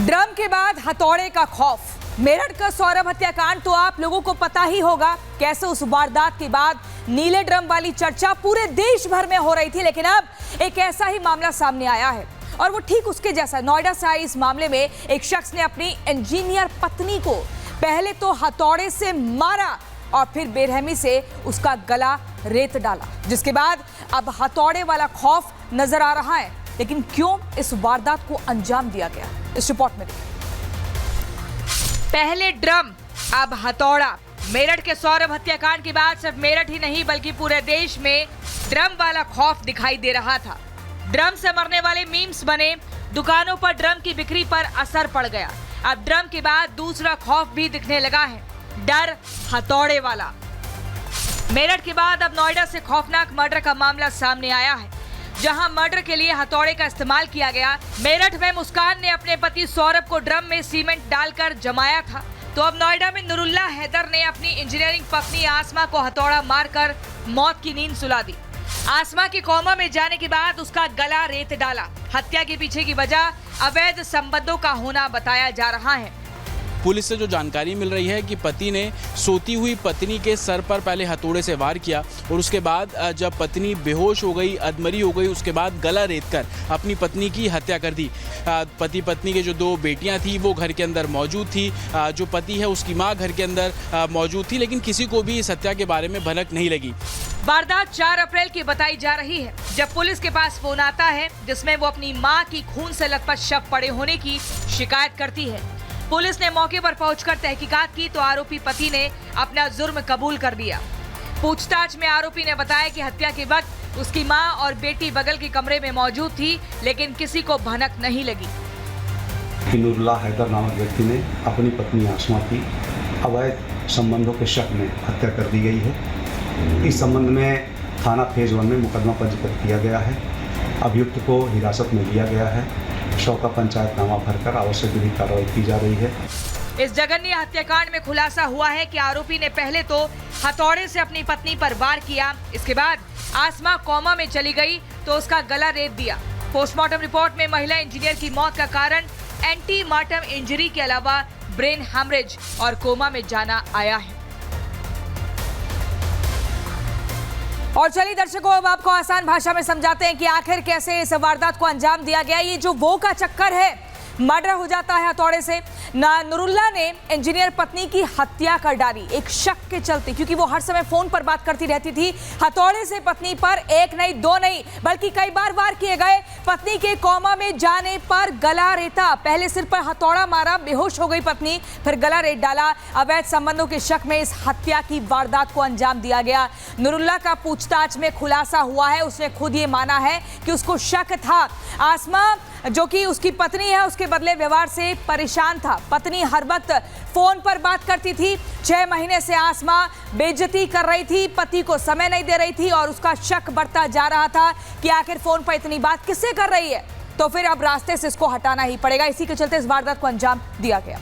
Drum के बाद हथौड़े का खौफ। मेरठ का सौरभ हत्याकांड तो आप लोगों को पता ही होगा, कैसे उस वारदात के बाद नीले ड्रम वाली चर्चा पूरे देश भर में हो रही थी। लेकिन अब एक ऐसा ही मामला सामने आया है और वो ठीक उसके जैसा। नोएडा से आई इस मामले में एक शख्स ने अपनी इंजीनियर पत्नी को पहले तो हथौड़े से मारा और फिर बेरहमी से उसका गला रेत डाला, जिसके बाद अब हथौड़े वाला खौफ नजर आ रहा है। लेकिन क्यों इस वारदात को अंजाम दिया गया, इस रिपोर्ट में देखिए। पहले ड्रम अब हथौड़ा। मेरठ के सौरभ हत्याकांड के बाद सिर्फ मेरठ ही नहीं बल्कि पूरे देश में ड्रम वाला खौफ दिखाई दे रहा था। ड्रम से मरने वाले मीम्स बने, दुकानों पर ड्रम की बिक्री पर असर पड़ गया। अब ड्रम के बाद दूसरा खौफ भी दिखने लगा है, डर हथौड़े वाला। मेरठ के बाद अब नोएडा से खौफनाक मर्डर का मामला सामने आया है, जहां मर्डर के लिए हथौड़े का इस्तेमाल किया गया। मेरठ में मुस्कान ने अपने पति सौरभ को ड्रम में सीमेंट डालकर जमाया था, तो अब नोएडा में नुरुल्लाह हैदर ने अपनी इंजीनियरिंग पत्नी आसमा को हथौड़ा मारकर मौत की नींद सुला दी। आसमा के कोमा में जाने के बाद उसका गला रेत डाला। हत्या के पीछे की वजह अवैध संबंधों का होना बताया जा रहा है। पुलिस से जो जानकारी मिल रही है कि पति ने सोती हुई पत्नी के सर पर पहले हथौड़े से वार किया और उसके बाद जब पत्नी बेहोश हो गई, अधमरी हो गई, उसके बाद गला रेतकर अपनी पत्नी की हत्या कर दी। पति पत्नी के जो दो बेटियां थी वो घर के अंदर मौजूद थी। जो पति है उसकी मां घर के अंदर मौजूद थी, लेकिन किसी को भी इस हत्या के बारे में भनक नहीं लगी। वारदात 4 अप्रैल की बताई जा रही है, जब पुलिस के पास फोन आता है जिसमें वो अपनी मां की खून से लथपथ शव पड़े होने की शिकायत करती है। पुलिस ने मौके पर पहुंचकर तहकीकात की तो आरोपी पति ने अपना जुर्म कबूल कर लिया। पूछताछ में आरोपी ने बताया कि हत्या के वक्त उसकी मां और बेटी बगल के कमरे में मौजूद थी, लेकिन किसी को भनक नहीं लगी। नुरुल्लाह हैदर नामक व्यक्ति ने अपनी पत्नी आसमा की अवैध संबंधों के शक में हत्या कर दी गई है। इस संबंध में थाना फेज 1 में मुकदमा पंजीकृत किया गया है। अभियुक्त को हिरासत में लिया गया है। शव का पंचायतनामा भरकर आवश्यक विधिक कार्रवाई की जा रही है। इस जघन्य हत्याकांड में खुलासा हुआ है कि आरोपी ने पहले तो हथौड़े से अपनी पत्नी पर वार किया, इसके बाद आसमा कोमा में चली गई तो उसका गला रेत दिया। पोस्टमार्टम रिपोर्ट में महिला इंजीनियर की मौत का कारण एंटीमार्टम इंजरी के अलावा ब्रेन हैमरेज और कोमा में जाना आया है। और चलिए दर्शकों, अब आपको आसान भाषा में समझाते हैं कि आखिर कैसे इस वारदात को अंजाम दिया गया। ये जो वो का चक्कर है, मर्डर हो जाता है हथौड़े से। नुरुल्लाह ने इंजीनियर पत्नी की हत्या कर डाली एक शक के चलते, क्योंकि वो हर समय फोन पर बात करती रहती थी। हथौड़े से पत्नी पर एक नहीं, दो नहीं, बल्कि कई बार वार किए गए। पत्नी के कोमा में जाने पर गला रेता, पहले सिर पर हथौड़ा मारा, बेहोश हो गई पत्नी, फिर गला रेत डाला। अवैध संबंधों के शक में इस हत्या की वारदात को अंजाम दिया गया। नुरुल्लाह का पूछताछ में खुलासा हुआ है, उसने खुद ये माना है कि उसको शक था। आसमा जो कि उसकी पत्नी है, उसके बदले व्यवहार से परेशान था। पत्नी हर वक्त फोन पर बात करती थी। 6 महीने से आसमा बेइज्जती कर रही थी, पति को समय नहीं दे रही थी और उसका शक बढ़ता जा रहा था कि आखिर फोन पर इतनी बात किससे कर रही है, तो फिर अब रास्ते से इसको हटाना ही पड़ेगा। इसी के चलते इस वारदात को अंजाम दिया गया।